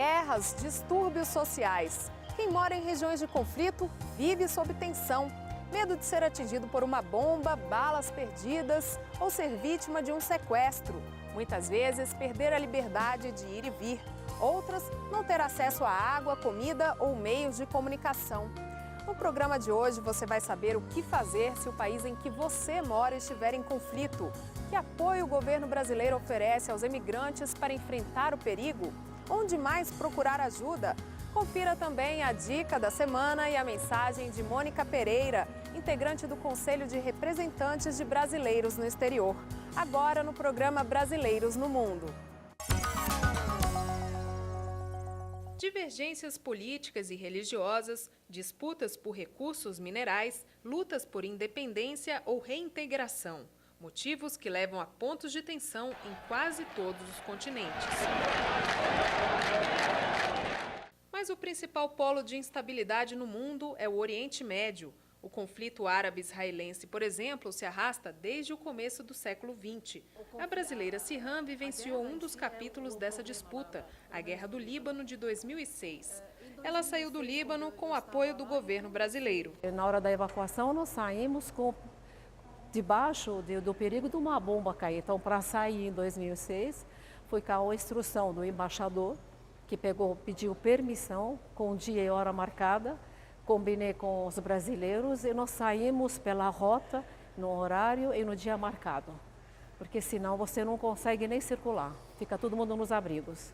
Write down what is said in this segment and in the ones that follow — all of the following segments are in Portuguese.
Guerras, distúrbios sociais. Quem mora em regiões de conflito vive sob tensão. Medo de ser atingido por uma bomba, balas perdidas ou ser vítima de um sequestro. Muitas vezes, perder a liberdade de ir e vir. Outras, não ter acesso à água, comida ou meios de comunicação. No programa de hoje, você vai saber o que fazer se o país em que você mora estiver em conflito. Que apoio o governo brasileiro oferece aos emigrantes para enfrentar o perigo? Onde mais procurar ajuda? Confira também a dica da semana e a mensagem de Mônica Pereira, integrante do Conselho de Representantes de Brasileiros no Exterior. Agora no programa Brasileiros no Mundo. Divergências políticas e religiosas, disputas por recursos minerais, lutas por independência ou reintegração. Motivos que levam a pontos de tensão em quase todos os continentes. Mas o principal polo de instabilidade no mundo é o Oriente Médio. O conflito árabe-israelense, por exemplo, se arrasta desde o começo do século XX. A brasileira Sirhan vivenciou um dos capítulos dessa disputa, a Guerra do Líbano de 2006. Ela saiu do Líbano com o apoio do governo brasileiro. Na hora da evacuação, nós saímos debaixo do perigo de uma bomba cair. Então, para sair em 2006, foi com a instrução do embaixador, que pediu permissão com dia e hora marcada. Combinei com os brasileiros e nós saímos pela rota, no horário e no dia marcado. Porque senão você não consegue nem circular, fica todo mundo nos abrigos.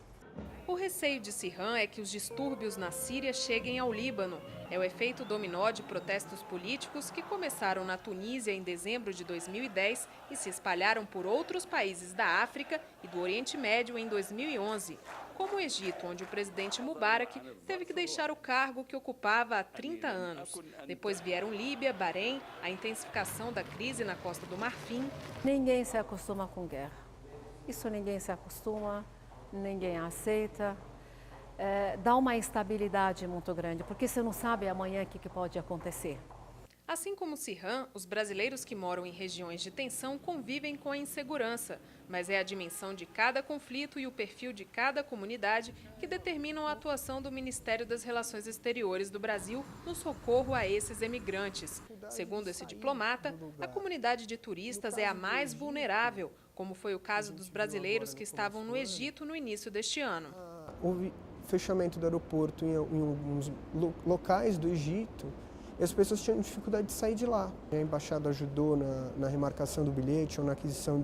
O receio de Sirhan é que os distúrbios na Síria cheguem ao Líbano. É o efeito dominó de protestos políticos que começaram na Tunísia em dezembro de 2010 e se espalharam por outros países da África e do Oriente Médio em 2011. Como o Egito, onde o presidente Mubarak teve que deixar o cargo que ocupava há 30 anos. Depois vieram Líbia, Bahrein, a intensificação da crise na Costa do Marfim. Ninguém se acostuma com guerra. Isso ninguém se acostuma, ninguém aceita. Dá uma instabilidade muito grande, porque você não sabe amanhã o que pode acontecer. Assim como Sirhan, os brasileiros que moram em regiões de tensão convivem com a insegurança, mas é a dimensão de cada conflito e o perfil de cada comunidade que determinam a atuação do Ministério das Relações Exteriores do Brasil no socorro a esses emigrantes. Segundo esse diplomata, a comunidade de turistas é a mais vulnerável, como foi o caso dos brasileiros que estavam no Egito no início deste ano. Houve fechamento do aeroporto em alguns locais do Egito. E as pessoas tinham dificuldade de sair de lá. A embaixada ajudou na remarcação do bilhete ou na aquisição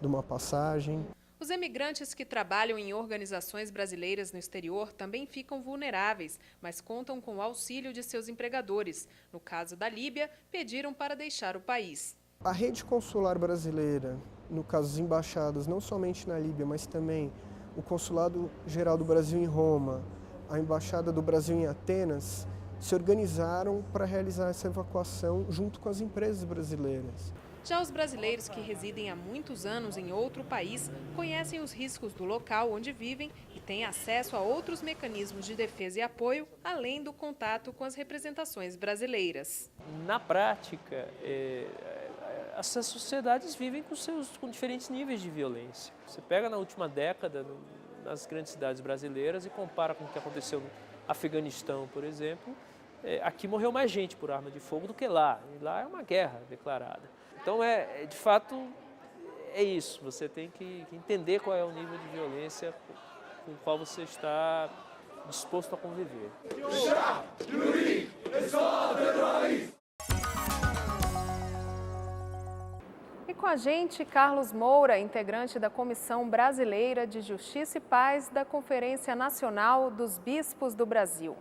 de uma passagem. Os emigrantes que trabalham em organizações brasileiras no exterior também ficam vulneráveis, mas contam com o auxílio de seus empregadores. No caso da Líbia, pediram para deixar o país. A rede consular brasileira, no caso as embaixadas, não somente na Líbia, mas também o Consulado Geral do Brasil em Roma, a Embaixada do Brasil em Atenas, se organizaram para realizar essa evacuação junto com as empresas brasileiras. Já os brasileiros que residem há muitos anos em outro país conhecem os riscos do local onde vivem e têm acesso a outros mecanismos de defesa e apoio, além do contato com as representações brasileiras. Na prática, essas sociedades vivem com diferentes níveis de violência. Você pega na última década, nas grandes cidades brasileiras, e compara com o que aconteceu no Afeganistão, por exemplo, aqui morreu mais gente por arma de fogo do que lá. E lá é uma guerra declarada. Então, de fato, é isso. Você tem que entender qual é o nível de violência com o qual você está disposto a conviver. E com a gente, Carlos Moura, integrante da Comissão Brasileira de Justiça e Paz da Conferência Nacional dos Bispos do Brasil.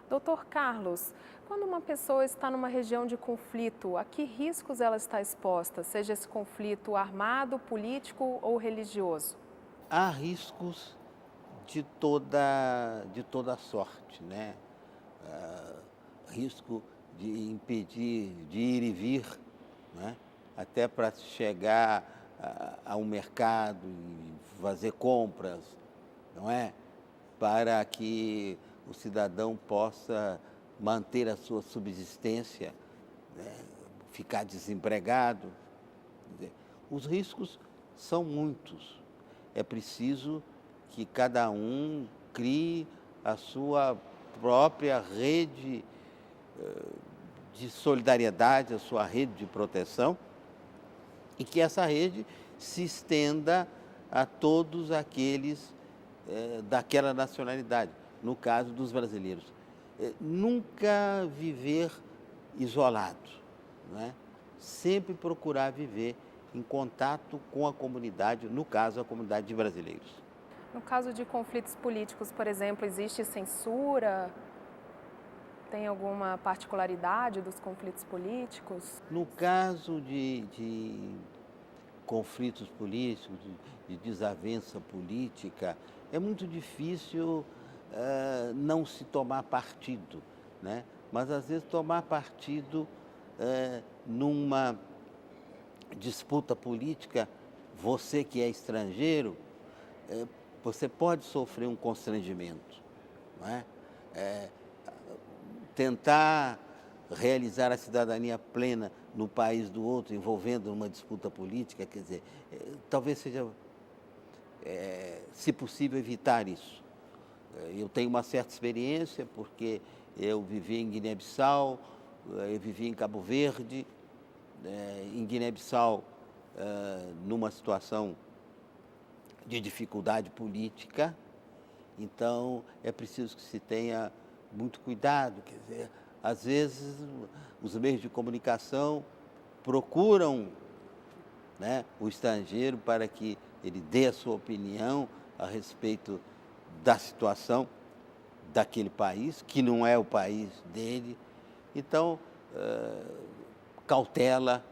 Doutor Carlos, quando uma pessoa está numa região de conflito, a que riscos ela está exposta, seja esse conflito armado, político ou religioso? Há riscos de toda sorte, né? Risco de impedir de ir e vir, né? Até para chegar a um mercado e fazer compras, não é? Para que o cidadão possa manter a sua subsistência, né? Ficar desempregado. Os riscos são muitos. É preciso que cada crie a sua própria rede de solidariedade, a sua rede de proteção, e que essa rede se estenda a todos aqueles daquela nacionalidade, no caso dos brasileiros. Nunca viver isolado, não é? Sempre procurar viver em contato com a comunidade, no caso, a comunidade de brasileiros. No caso de conflitos políticos, por exemplo, existe censura? Tem alguma particularidade dos conflitos políticos? No caso de conflitos políticos, de desavença política, é muito difícil não se tomar partido, né? Mas, às vezes, tomar partido numa disputa política, você que é estrangeiro, você pode sofrer um constrangimento, não é? Tentar realizar a cidadania plena no país do outro, envolvendo uma disputa política, quer dizer, talvez seja, se possível, evitar isso. Eu tenho uma certa experiência, porque eu vivi em Guiné-Bissau, eu vivi em Cabo Verde, em Guiné-Bissau, numa situação de dificuldade política, então é preciso que se tenha muito cuidado, quer dizer, às vezes os meios de comunicação procuram, né, o estrangeiro para que ele dê a sua opinião a respeito da situação daquele país, que não é o país dele. Então, cautela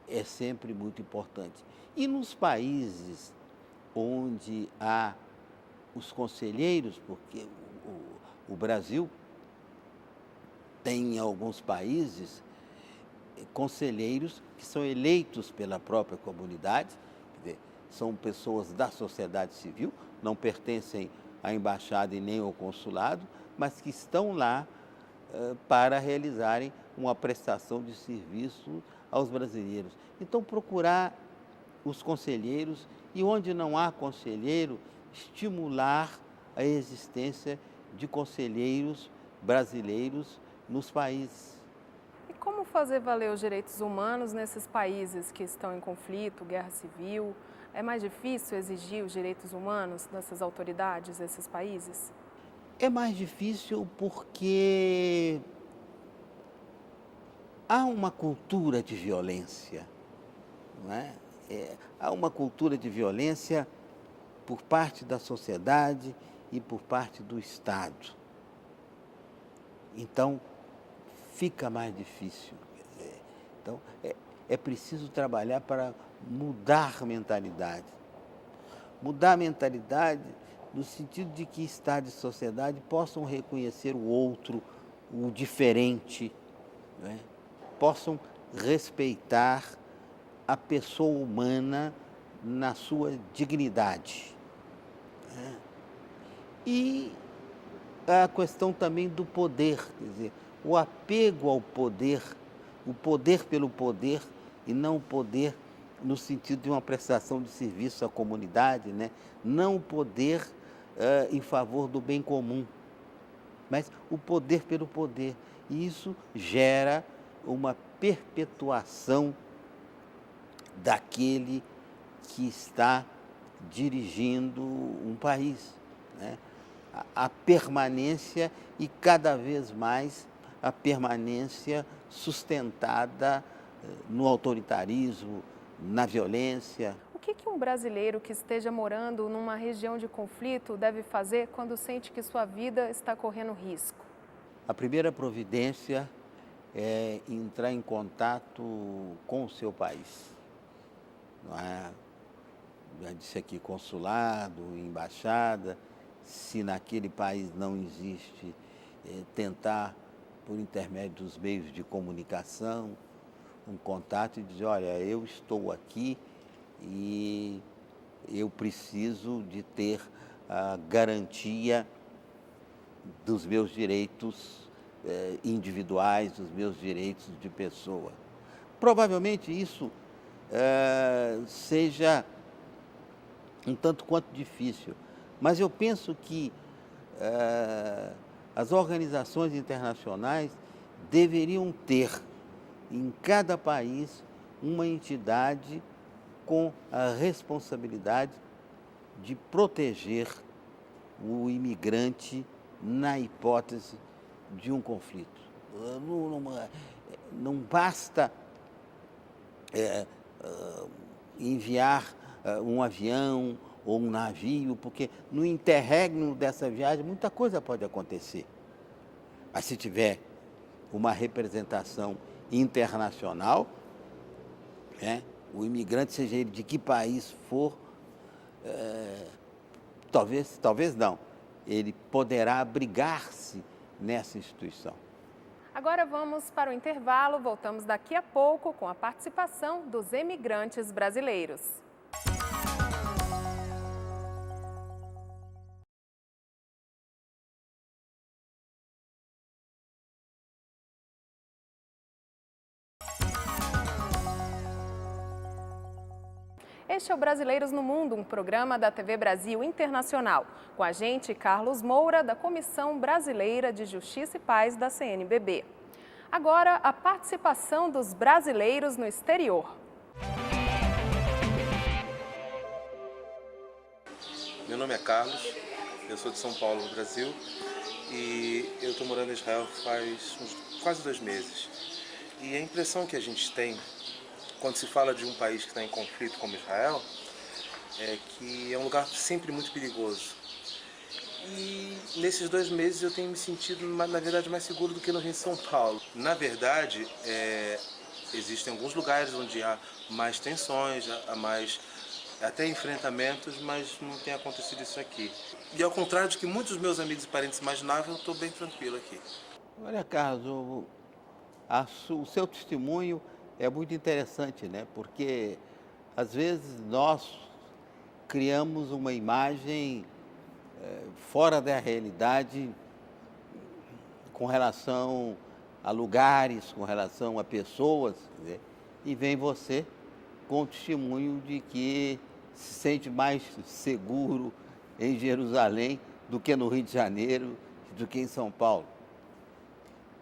é sempre muito importante. E nos países onde há os conselheiros, porque o Brasil tem em alguns países conselheiros que são eleitos pela própria comunidade, quer dizer, são pessoas da sociedade civil, não pertencem à embaixada e nem ao consulado, mas que estão lá para realizarem uma prestação de serviço aos brasileiros. Então, procurar os conselheiros e, onde não há conselheiro, estimular a existência de conselheiros brasileiros nos países. E como fazer valer os direitos humanos nesses países que estão em conflito, guerra civil? É mais difícil exigir os direitos humanos dessas autoridades, desses países? É mais difícil porque há uma cultura de violência, não é? Há uma cultura de violência por parte da sociedade e por parte do Estado. Então, fica mais difícil. Então, é preciso trabalhar para mudar a mentalidade. Mudar a mentalidade no sentido de que Estado e sociedade possam reconhecer o outro, o diferente, não é? Possam respeitar a pessoa humana na sua dignidade. E a questão também do poder, quer dizer, o apego ao poder, o poder pelo poder e não o poder no sentido de uma prestação de serviço à comunidade, né? Não o poder em favor do bem comum, mas o poder pelo poder. E isso gera uma perpetuação daquele que está dirigindo um país, né? A permanência e, cada vez mais, a permanência sustentada no autoritarismo, na violência. O que um brasileiro que esteja morando numa região de conflito deve fazer quando sente que sua vida está correndo risco? A primeira providência é entrar em contato com o seu país. Não é? Já disse aqui, consulado, embaixada. Se naquele país não existe, tentar, por intermédio dos meios de comunicação, um contato e dizer, olha, eu estou aqui e eu preciso de ter a garantia dos meus direitos individuais, dos meus direitos de pessoa. Provavelmente isso seja um tanto quanto difícil, Mas eu penso que as organizações internacionais deveriam ter em cada país uma entidade com a responsabilidade de proteger o imigrante na hipótese de um conflito. Não basta enviar um avião ou um navio, porque no interregno dessa viagem muita coisa pode acontecer. Mas se tiver uma representação internacional, o imigrante, seja ele de que país for, talvez não, ele poderá abrigar-se nessa instituição. Agora vamos para o intervalo, voltamos daqui a pouco com a participação dos imigrantes brasileiros. Este é o Brasileiros no Mundo, um programa da TV Brasil Internacional. Com a gente, Carlos Moura, da Comissão Brasileira de Justiça e Paz da CNBB. Agora, a participação dos brasileiros no exterior. Meu nome é Carlos, eu sou de São Paulo, no Brasil, e eu estou morando em Israel faz quase 2 meses. E a impressão que a gente tem quando se fala de um país que está em conflito como Israel, é que é um lugar sempre muito perigoso. E nesses 2 meses eu tenho me sentido, na verdade, mais seguro do que no Rio de São Paulo. Na verdade, existem alguns lugares onde há mais tensões, há mais até enfrentamentos, mas não tem acontecido isso aqui. E ao contrário de que muitos dos meus amigos e parentes imaginavam, eu estou bem tranquilo aqui. Olha, Carlos, o seu testemunho é muito interessante, né? Porque às vezes nós criamos uma imagem fora da realidade com relação a lugares, com relação a pessoas, né? E vem você com o testemunho de que se sente mais seguro em Jerusalém do que no Rio de Janeiro, do que em São Paulo.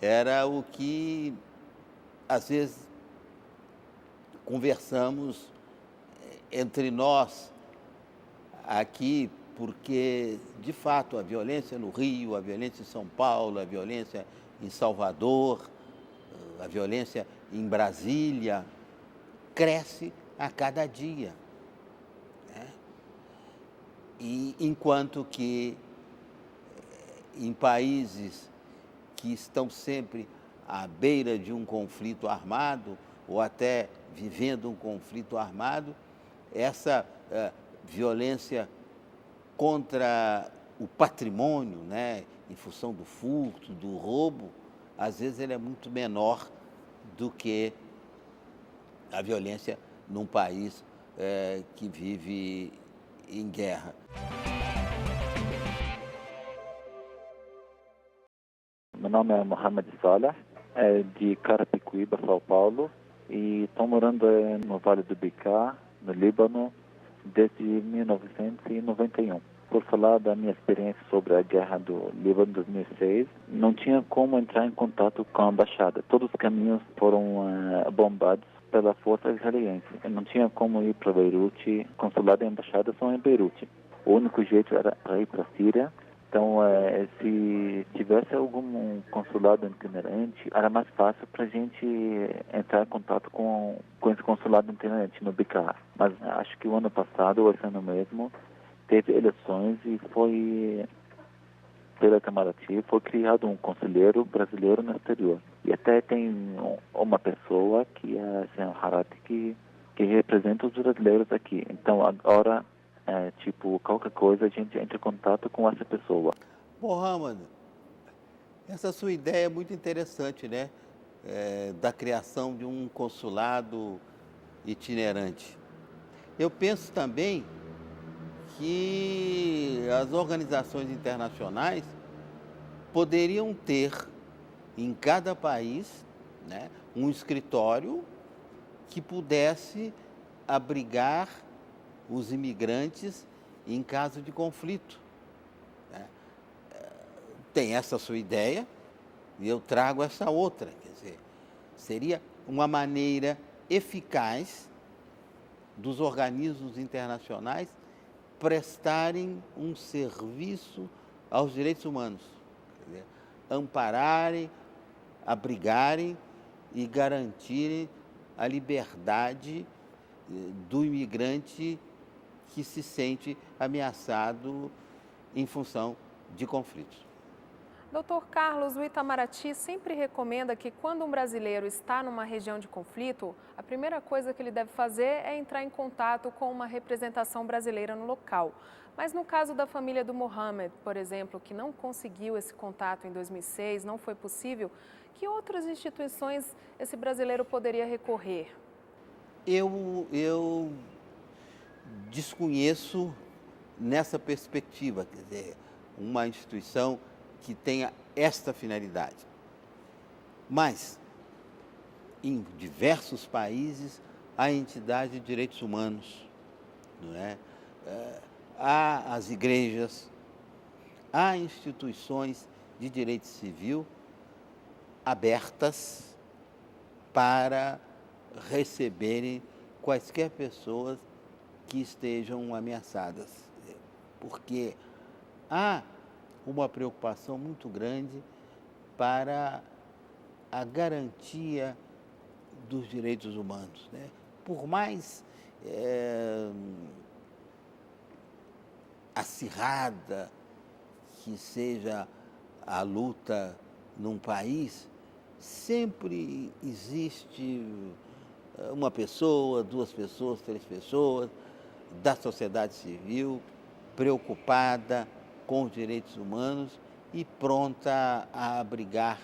Era o que às vezes conversamos entre nós aqui, porque, de fato, a violência no Rio, a violência em São Paulo, a violência em Salvador, a violência em Brasília, cresce a cada dia. Né? E enquanto que em países que estão sempre à beira de um conflito armado, ou até vivendo um conflito armado, essa violência contra o patrimônio, né, em função do furto, do roubo, às vezes ele é muito menor do que a violência num país que vive em guerra. Meu nome é Mohamed Saleh, de Carapicuíba, São Paulo. E estou morando no Vale do Bekaa, no Líbano, desde 1991. Por falar da minha experiência sobre a guerra do Líbano de 2006, não tinha como entrar em contato com a embaixada. Todos os caminhos foram bombados pela força israelense. Eu não tinha como ir para Beirute, consulado e embaixada são em Beirute. O único jeito era ir para a Síria. Então, se tivesse algum consulado itinerante, era mais fácil para a gente entrar em contato com esse consulado itinerante no Bekaa. Mas acho que o ano passado, ou esse ano mesmo, teve eleições e foi, pela Itamaraty, foi criado um conselheiro brasileiro no exterior. E até tem uma pessoa, que é a senhora Harati, que representa os brasileiros aqui. Então, agora, qualquer coisa, a gente entra em contato com essa pessoa. Mohamed, essa sua ideia é muito interessante, né? Da criação de um consulado itinerante. Eu penso também que as organizações internacionais poderiam ter em cada país, né, um escritório que pudesse abrigar os imigrantes em caso de conflito. tem essa sua ideia e eu trago essa outra. Quer dizer, seria uma maneira eficaz dos organismos internacionais prestarem um serviço aos direitos humanos, quer dizer, ampararem, abrigarem e garantirem a liberdade do imigrante que se sente ameaçado em função de conflitos. Dr. Carlos, o Itamaraty sempre recomenda que quando um brasileiro está numa região de conflito, a primeira coisa que ele deve fazer é entrar em contato com uma representação brasileira no local. Mas no caso da família do Mohamed, por exemplo, que não conseguiu esse contato em 2006, não foi possível, que outras instituições esse brasileiro poderia recorrer? Eu desconheço nessa perspectiva, quer dizer, uma instituição que tenha esta finalidade. Mas, em diversos países, há entidade de direitos humanos, não é? Há as igrejas, há instituições de direito civil abertas para receberem quaisquer pessoas que estejam ameaçadas, porque há uma preocupação muito grande para a garantia dos direitos humanos, né? Por mais acirrada que seja a luta num país, sempre existe uma pessoa, duas pessoas, três pessoas da sociedade civil preocupada com os direitos humanos e pronta a abrigar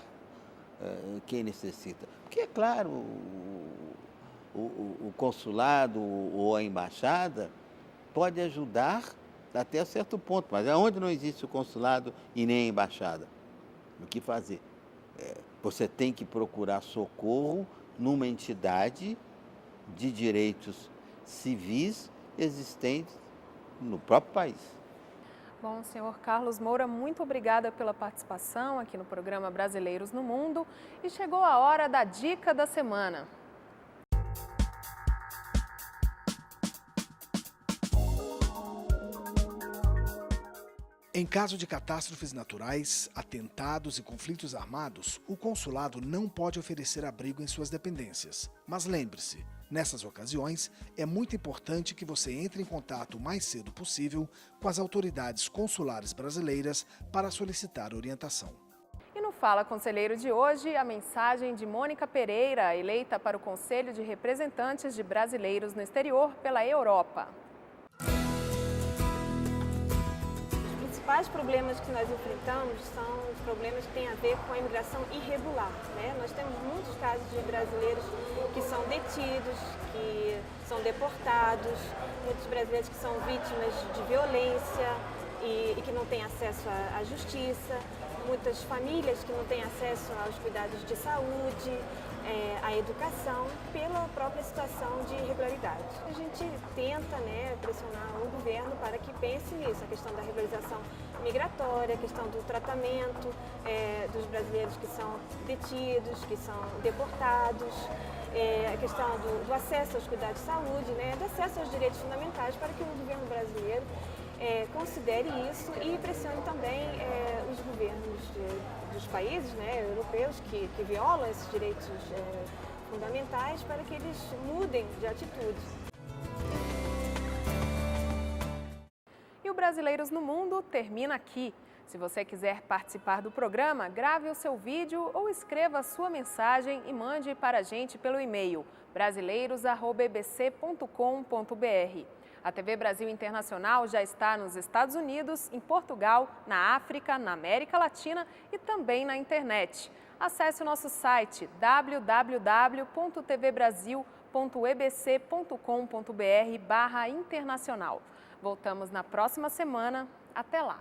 quem necessita. Porque, é claro, o consulado ou a embaixada pode ajudar até certo ponto, mas onde não existe o consulado e nem a embaixada, o que fazer? Você tem que procurar socorro numa entidade de direitos civis existentes no próprio país. Bom, senhor Carlos Moura, muito obrigada pela participação aqui no programa Brasileiros no Mundo. E chegou a hora da dica da semana. Em caso de catástrofes naturais, atentados e conflitos armados, o consulado não pode oferecer abrigo em suas dependências. Mas lembre-se, nessas ocasiões, é muito importante que você entre em contato o mais cedo possível com as autoridades consulares brasileiras para solicitar orientação. E no Fala Conselheiro de hoje, a mensagem de Mônica Pereira, eleita para o Conselho de Representantes de Brasileiros no Exterior pela Europa. Os principais problemas que nós enfrentamos são os problemas que têm a ver com a imigração irregular, né? Nós temos muitos casos de brasileiros que são detidos, que são deportados, muitos brasileiros que são vítimas de violência e que não têm acesso à justiça, muitas famílias que não têm acesso aos cuidados de saúde, à educação, pela própria situação de irregularidade. A gente tenta, pressionar o governo para que pense nisso, a questão da regularização migratória, a questão do tratamento dos brasileiros que são detidos, que são deportados, a questão do acesso aos cuidados de saúde, do acesso aos direitos fundamentais, para que o governo brasileiro considere isso e pressione também os governos dos países europeus que violam esses direitos fundamentais, para que eles mudem de atitude. E o Brasileiros no Mundo termina aqui. Se você quiser participar do programa, grave o seu vídeo ou escreva a sua mensagem e mande para a gente pelo e-mail brasileiros@bbc.com.br. A TV Brasil Internacional já está nos Estados Unidos, em Portugal, na África, na América Latina e também na internet. Acesse o nosso site www.tvbrasil.ebc.com.br/internacional. Voltamos na próxima semana. Até lá!